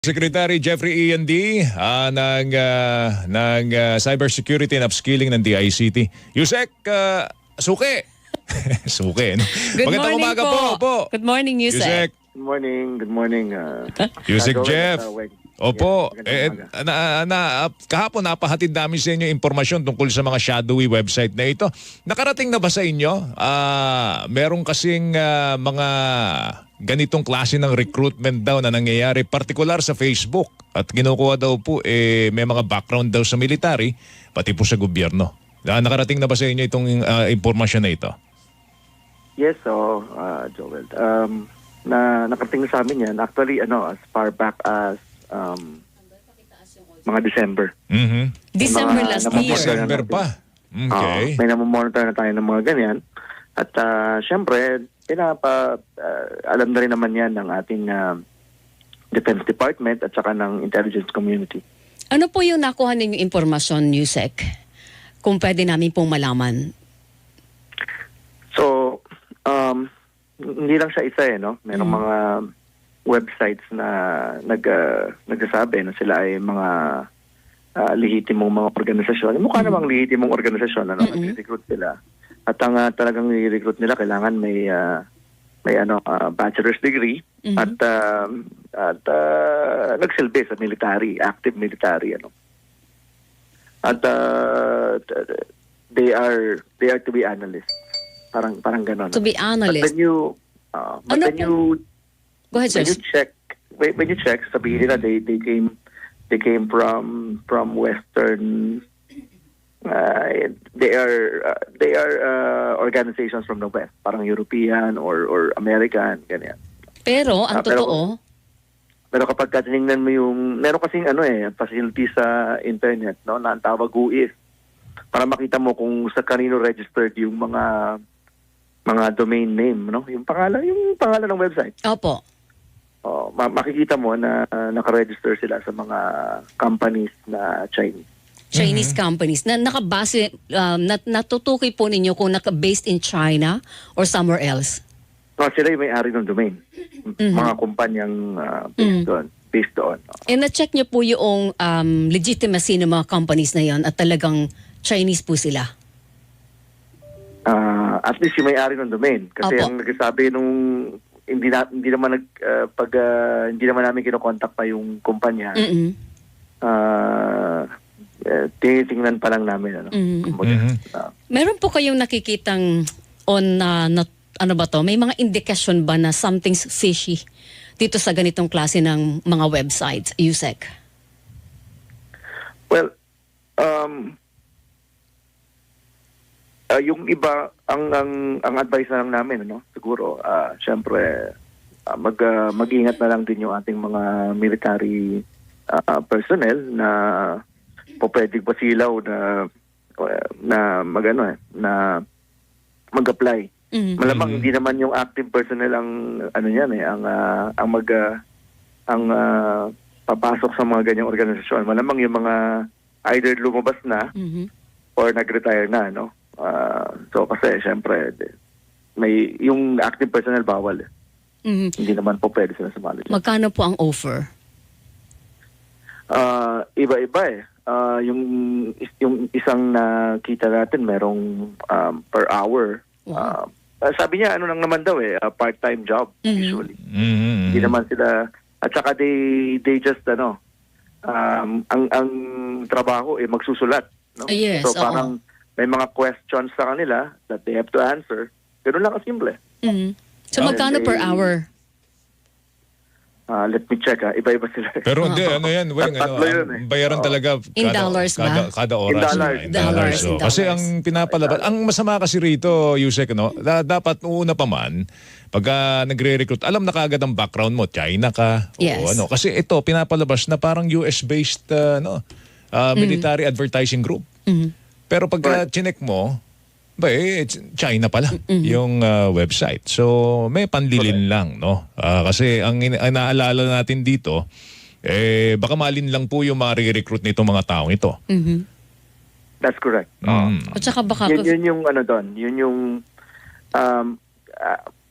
Secretary Jeffrey Ian D. ng Cybersecurity and Upskilling ng DICT. Yusek, suke. Suke. No? Good Magandang morning umaga po. po. Good morning, Yusek. Good morning. Good morning. Yusek Joel Jeff. at, Weng. Opo. Yes, Kahapon napahatid namin sa inyo impormasyon tungkol sa mga shadowy website na ito. Nakarating na ba sa inyo? Meron kasing mga ganitong klase ng recruitment daw na nangyayari, partikular sa Facebook. At kinukuha daw po, may mga background daw sa military, pati po sa gobyerno. Nakarating na ba sa inyo itong impormasyon na ito? Yes, Joel. Nakarating sa amin yan. Actually, as far back as mga December. Mm-hmm. December last year. December pa. Okay. May namomonitor na tayo ng mga ganyan. At syempre, alam na rin naman yan ng ating Defense Department at saka ng intelligence community. Ano po yung nakuha ninyong impormasyon, Yusek? Kung pwede namin pong malaman. So, hindi lang siya isa no? Merong mga websites na nagsasabi na sila ay mga lehitimong mga organisasyon. Mukha namang lehitimong organisasyon, nag-recruit sila. At ang talagang i-recruit nila kailangan may bachelor's degree at nagsilbi sa military, active military At they are to be analysts. Parang gano'n. To be analyst. But when you Go ahead, sir. When you check, sabihin nila they came from Western. They are organizations from the West, parang European or American, ganyan. Pero, ang totoo, pero kapag tinignan mo meron kasing facility sa internet, no, na ang tawag UIS, para makita mo kung sa kanino registered yung mga domain name, no, yung pangalan ng website. opo. Makikita mo na naka-register sila sa mga companies na Chinese companies na nakabase, natutukoy po ninyo kung based in China or somewhere else? Sila yung may-ari ng domain. Mga kumpanyang based doon. And na-check niyo po yung legitimacy ng mga companies na yon at talagang Chinese po sila? At least yung may-ari ng domain. Kasi ang nagsasabi nung hindi naman namin kinokontak pa yung kumpanya. Tinitingnan pa lang namin Meron po kayong nakikitang ano ba to? May mga indikasyon ba na something's fishy dito sa ganitong klase ng mga websites, Yusek? Well, yung iba ang advice na lang namin siguro syempre mag-ingat na lang din yung ating mga military personnel na pwedeng pasilaw na mag-apply. Malamang hindi naman yung active personnel ang papasok sa mga ganyang organisasyon. Malamang yung mga either lumabas na or nag-retire na, no? So kasi syempre may yung active personnel bawal. Hindi naman po pwede sila sumali. Magkano po ang offer? Iba-iba yung isang nakita natin merong per hour. Wow. Sabi niya lang naman daw part-time job usually. Hindi naman sila at saka they just ang trabaho magsusulat, no? Yes, so parang may mga questions sa kanila that they have to answer. Ganun lang kasimple. So magkano per hour? Let me check. Iba-iba sila. Pero hindi, yan, Weng, bayaran talaga In dollars ba? kada oras. In dollars. So, kasi ang pinapalabas, ang masama kasi rito, Yusek, dapat una pa man, pag nagre-recruit, alam na kaagad ang background mo, China ka, Yes. o Kasi ito, pinapalabas na parang US-based military advertising group. Pero pag chinek mo, China pala yung website. So may panlilin lang, no? Kasi ang naalala natin dito, baka malin lang po yung ma-recruit nitong mga taong ito. That's correct. At saka baka... Yun yung doon. Yun yung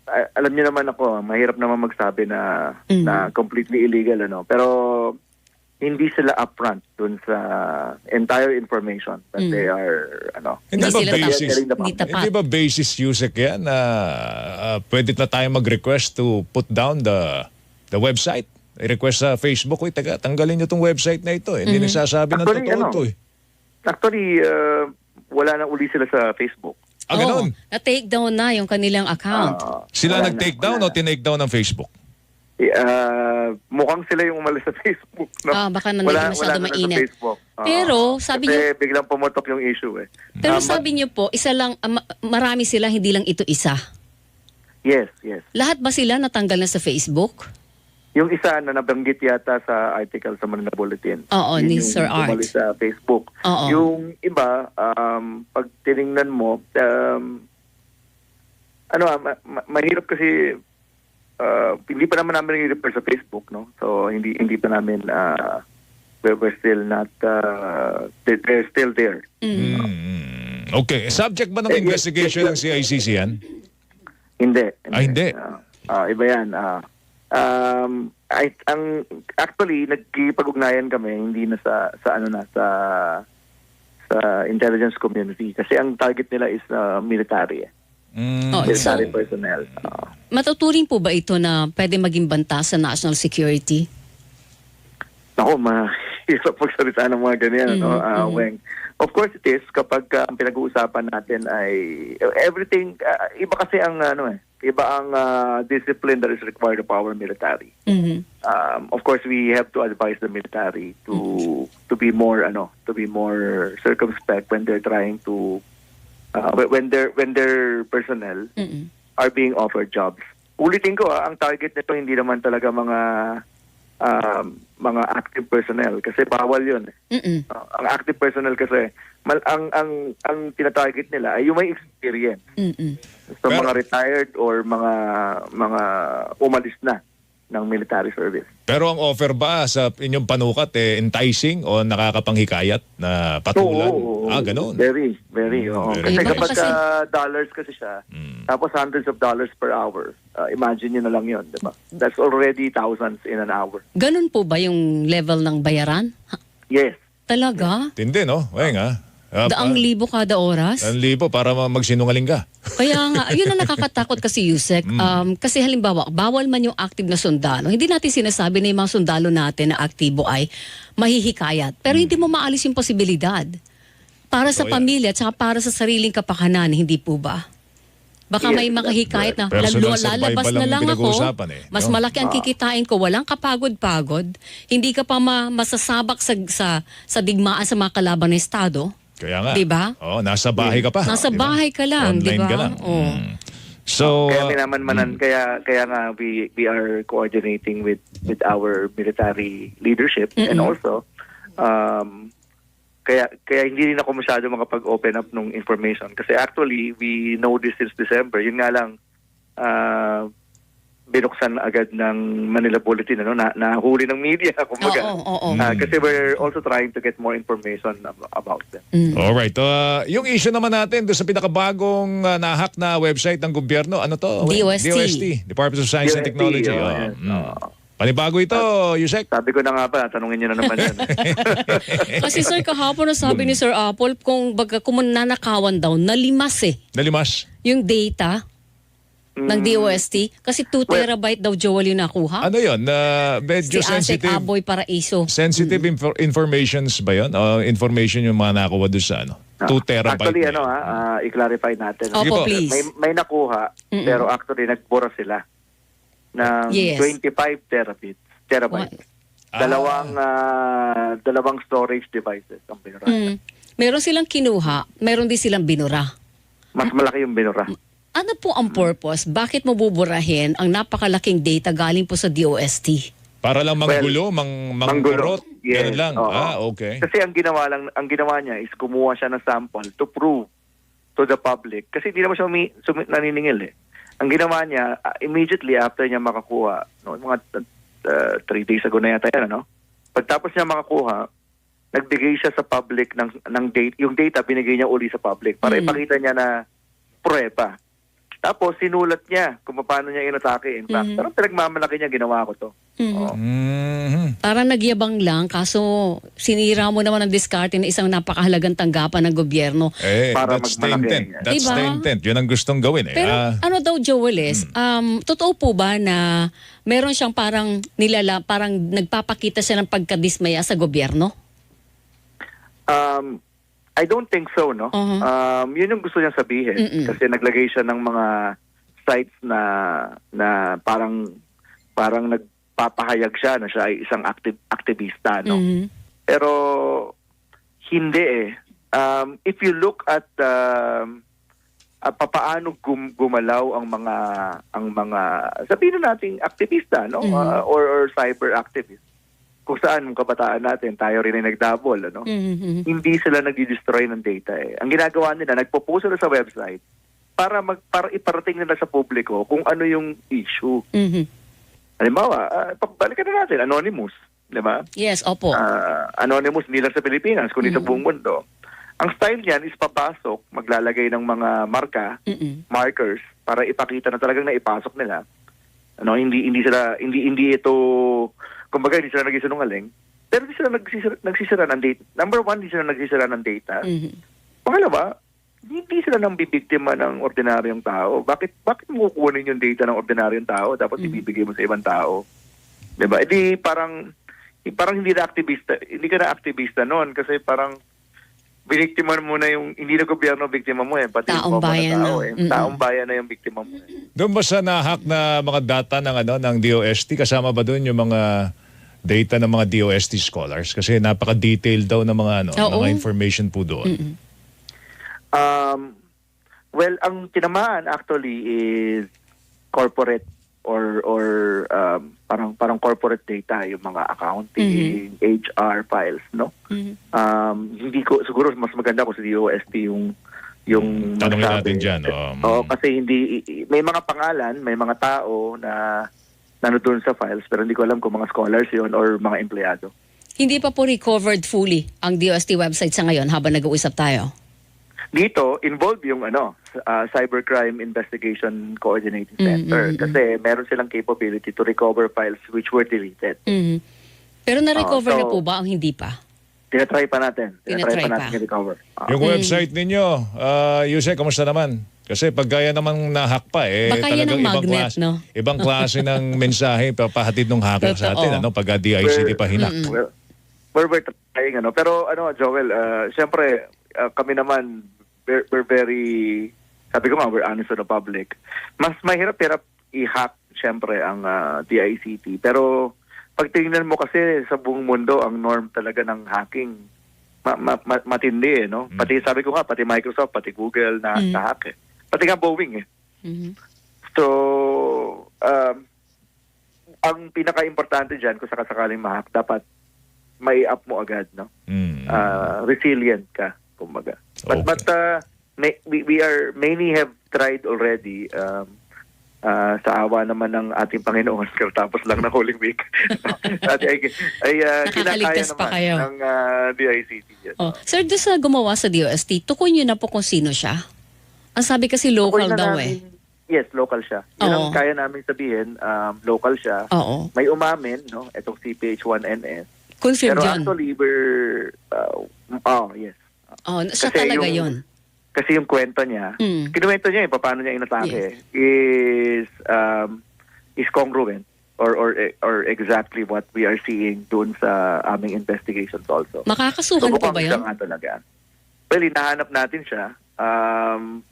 alam niyo naman ako, mahirap naman magsabi na na completely illegal, ano. Pero hindi sila upfront dun sa entire information that they are, ano. Hindi ba sila basis? telling the Hindi public. tapat. Hindi ba basis Yusek yan na pwede na tayo mag-request to put down the website? I-request sa Facebook, taga, tanggalin nyo tong website na ito. Hindi nagsasabi ng Actually, totoo ano, ito. Actually, wala na uli sila sa Facebook. Ah, ganun. Na-take down na yung kanilang account. Sila Wala nag-take na, down wala o tinake down ng Facebook? Mukhang sila yung umalis sa Facebook. No? Baka na medyo masyado na sa mainit. Facebook. Pero, sabi kasi niyo- biglang pumutok yung issue eh. Pero sabi niyo po, isa lang, marami sila, hindi lang ito isa. Yes. Lahat ba sila natanggal na sa Facebook? Yung isa na nabanggit yata sa article sa Manila Bulletin. Oo, Yun ni yung Sir Art. umalis sa Facebook. Oo. Yung iba, pag tiningnan mo, mahirap kasi hindi pa naman namin i-refer sa Facebook, no? So hindi pa namin we're still not they're still there. Okay. Subject ba ng investigation ng CICC yan? Hindi. Hindi. Iba yan. Actually nagkipag-ugnayan kami hindi na sa intelligence community kasi ang target nila is military. Oh, so, Military personnel. matuturing po ba ito na pwede maging banta sa national security? Ako, mahirap magsalita ng mga ganyan, Weng. Of course it is, kapag ang pinag-uusapan natin ay everything, iba kasi ang, iba ang discipline that is required of our military. Of course, we have to advise the military to be more, circumspect when they're trying to, when their personnel are being offered jobs. Ulitin ko, ang target nito hindi naman talaga mga active personnel kasi bawal 'yun. Ang active personnel kasi ang tinatarget nila ay yung may experience. So Pero, mga retired or mga umalis na ng military service. Pero ang offer ba sa inyong panukat enticing o nakakapanghikayat na patulan? Oo, Ganun. Very. Oo. Very. Kasi Iba kapag kasi- dollars kasi siya, tapos hundreds of dollars per hour, imagine nyo na lang yun, di ba? That's already thousands in an hour. Ganun po ba yung level ng bayaran? Yes. Talaga? Tindi, no? Weng, Daang libo kada oras? Ang libo para magsinungaling ka. Kaya nga, yun ang nakakatakot kasi, Yusek. Kasi halimbawa, bawal man yung active na sundalo. Hindi natin sinasabi na yung mga sundalo natin na aktibo ay mahihikayat. Pero hindi mo maalis yung posibilidad. Para sa Totoo yan. pamilya at saka para sa sariling kapakanan, hindi po ba? Baka Yes, may makahikayat na Personal lalabas survival na ang lang ako, pinag-uusapan mas no? malaki ang kikitain ko, walang kapagod-pagod, hindi ka pa masasabak sa digmaan sa mga kalaban ng Estado. Kaya nga. Diba? Nasa bahay ka pa. Nasa diba? bahay ka lang, Online diba? ka lang. Oo. So, Kaya minamanmanan, kaya nga we are coordinating with our military leadership and also kaya hindi rin ako masyado makapag-open up ng information kasi actually we know this since December. Yun nga lang binuksan agad ng Manila Bulletin, nahuli ng media kumbaga. Oo. Kasi we're also trying to get more information about them. alright. Yung issue naman natin doon sa pinakabagong nahak na website ng gobyerno, ano to? DOST. Department of Science and DOST, Technology. yes. Panibago ito, Yusek. Sabi ko na nga pa, tanungin niyo na naman yan. Kasi sir, kahapon na sabi ni Sir Apple, kung nanakawan daw, nalimas Nalimas. yung data ng DOST. Kasi 2 terabyte daw Joel yung nakuha. Ano yun? Medyo Si Asek sensitive. Aboy Paraiso. Sensitive informations ba yun? Information yung mga nakuha doon sa 2 terabyte. Actually, na yun. i-clarify natin. Opo, Sige po. please. May nakuha, pero actually nagbura sila ng Yes. 25 terabytes. Dalawang storage devices ang binura. Meron silang kinuha, meron din silang binura. Mas malaki yung binura. Ano po ang purpose? Bakit mo buburahin ang napakalaking data galing po sa DOST? Para lang manggulo, mangkurot. Yes. Ganun lang. Oo. Okay. Kasi ang ginawa niya is kumuha siya ng sample to prove to the public. Kasi hindi naman siya naniningil eh. Ang ginawa niya, immediately after niya makakuha, mga 3 days ago na yata yan, pagtapos niya makakuha, nagbigay siya sa public ng data, yung data binigay niya uli sa public para ipakita niya na prueba Tapos sinulat niya kung paano niya inatake. In fact, pero pinagmamalaki niya, ginawa ko to. Oo. Parang nagyabang lang, kaso sinira mo naman ang diskarte na isang napakahalagang tanggapan ng gobyerno. Para That's the magmalaki. intent. That's Diba? the intent. Yun ang gustong gawin eh. Pero ano daw, Joel, totoo po ba na meron siyang parang parang nagpapakita siya ng pagkadismaya sa gobyerno? I don't think so, no? Yun yung gusto niyang sabihin. Kasi naglagay siya ng mga sites na parang nagpapahayag siya na siya ay isang aktivista, no? Pero hindi eh. If you look at papaano gumalaw ang mga sabihin na nating aktivista, no? Or cyber activist. Kung saan yung kabataan natin, tayo rin ay nagdabol, ano? Hindi sila nag-destroy ng data eh. Ang ginagawa nila, nagpo-post sila sa website para iparating nila sa publiko kung ano yung issue. Halimbawa, balikan na natin, Anonymous, di ba? Yes, opo. Anonymous hindi lang sa Pilipinas, kundi sa buong mundo. Ang style niyan is papasok, maglalagay ng mga markers, para ipakita na talagang naipasok nila. Ano, hindi ito, kumbaga hindi sila nagsisinungaling, pero hindi sila nagsisira ng data. Number one, hindi sila nagsisira ng data. Pangalawa, hindi sila nang bibiktima ng ordinaryong tao. Bakit mo kukunin yung data ng ordinaryong tao tapos ibibigay mo sa ibang tao? Diba? Parang hindi ka na aktivista noon kasi parang biniktima mo na yung, hindi na gobyerno biktima mo eh, pati Taong yung bayan tao na. eh. Taong bayan na yung biktima mo eh. Doon ba sa nahack na mga data ng DOST, kasama ba doon yung mga data ng mga DOST scholars? Kasi napaka-detailed daw ng mga mga information po doon. Well, ang tinamaan actually is corporate or parang corporate data, yung mga accounting, HR files, no? Hindi ko siguro mas maganda kung sa DOST yung Tanungin magsabi. natin dyan. Kasi may mga pangalan, may mga tao na nanodoon sa files pero hindi ko alam kung mga scholars yun or mga empleyado. Hindi pa po recovered fully ang DOST website sa ngayon habang nag-uusap tayo? Dito, involved yung Cybercrime Investigation Coordinating Center kasi meron silang capability to recover files which were deleted. Pero na-recover na po ba ang hindi pa? Tinatry pa natin. Tinatry pa. Natin i-recover. Yung website ninyo, Yusek, kamusta naman? Kasi pag gaya namang nahack pa, Baka yan talagang ang magnet, no? ibang klase ng mensahe papahatid ng hacker sa atin, pag DICT pa hinak. We're trying, pero Joel, siyempre, kami naman, we're very, sabi ko nga, we're honest to the public. Mas mahirap-hirap i-hack, siyempre, ang DICT. Pero, pag tingnan mo kasi sa buong mundo, ang norm talaga ng hacking, matindi, no? Pati, sabi ko nga, pati Microsoft, pati Google na hack eh. Pati nga Boeing eh. So, ang pinaka-importante dyan, kung sakasakaling ma-hack, dapat may up mo agad, no? Resilient ka, kumbaga. But many have tried already sa awa naman ng ating Panginoon tapos lang na Holy Week. Nakakaligtas pa kayo ng DICT. Yes. Sir, doon sa gumawa sa DOST, tukoy nyo na po kung sino siya. Ang sabi kasi local daw Yes, local siya. Yun ang kaya namin sabihin, local siya. May umamin, no? Itong CPH1NS. Confirmed pero yun. Actually, yes. Siya talaga yun. Kasi yung kwento niya, kinuwento niya paano niya inatake, is congruent or exactly what we are seeing doon sa aming investigations also. Makakasuhan po ba yun? Talaga. Well, hinahanap natin siya.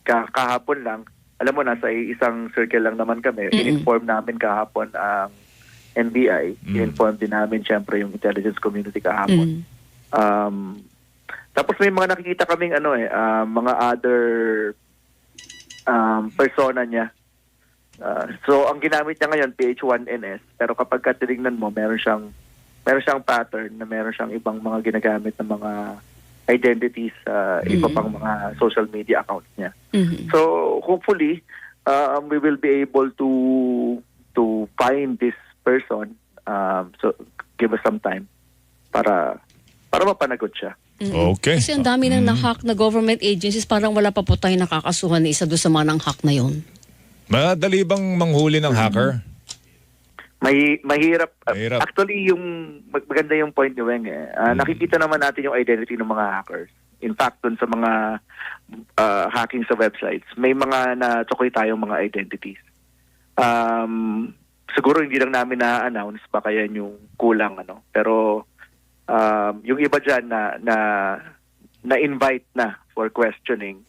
Kahapon lang, alam mo, nasa isang circle lang naman kami. In-inform namin kahapon ang NBI. In-inform din namin syempre yung intelligence community kahapon. Tapos may mga nakikita kaming mga other persona niya. So ang ginamit niya ngayon PH1NS, pero kapag tinignan mo, meron siyang pattern na meron siyang ibang mga ginagamit na mga identities iba pang mga social media accounts niya. So hopefully we will be able to find this person. So give us some time para mapanagot siya. Okay. Kasi ang dami nang na-hack na government agencies, parang wala pa po tayo nakakasuhan na isa doon sa mga nang-hack na yun. Madali bang manghuli ng hacker? Mahirap. Mahirap. Actually, maganda yung point ni Weng. Nakikita naman natin yung identity ng mga hackers. In fact, dun sa mga hacking sa websites, may mga natukoy tayong mga identities. Siguro hindi lang namin na-announce, baka yan yung kulang. Pero yung iba dyan na-invite na for questioning.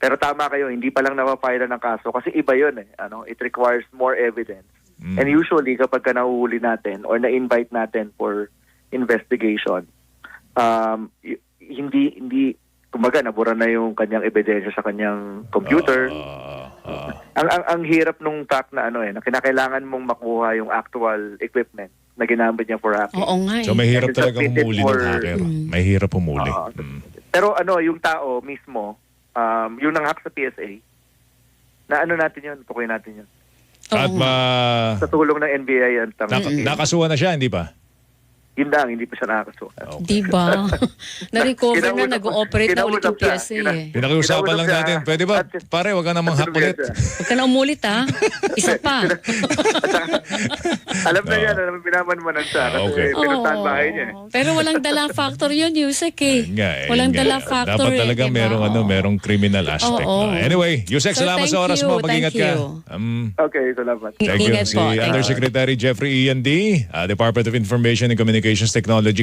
Pero tama kayo, hindi pa lang napapile ng kaso kasi iba yun. It requires more evidence. And usually kapag nahuhuli natin or na-invite natin for investigation, hindi kumbaga nabura na yung kanyang ebidensya sa kanyang computer. Ang hirap nung fact na na kinakailangan mong makuha yung actual equipment na ginamit niya for hacking. Oo nga. So mahirap And talaga submitted humuli ng for- hacker. Mahirap humuli. Pero yung tao mismo, yung nang-hack sa PSA, na natin yun, tukoy natin yun. At Sa tulong ng NBI yan. nakasuha na siya, hindi ba? Yun lang, hindi pa siya nakakasuha. Diba? Na-recover na, Kinausap- nag-ooperate na ulit yung kinausap siya. PSA eh. Pinakiusapan lang natin. Pwede ba? Pare, wag ka namang hack ulit. Huwag ka na umulit ha. Isa pa. Alam na yan, binamanmanan siya. Kasi Okay. pinuntahan bahay niya. Pero walang dala factor yun, Yusek eh. Yun nga, Walang yun nga. dala factor Dapat talaga diba? merong criminal aspect. Oo. Anyway, Yusek, So, salamat thank sa oras you, mo. Mag-ingat thank ka. you. Okay, salamat. Thank you. Ingat Si po. Undersecretary Jeffrey Ian D., Department of Information and Communications Technology.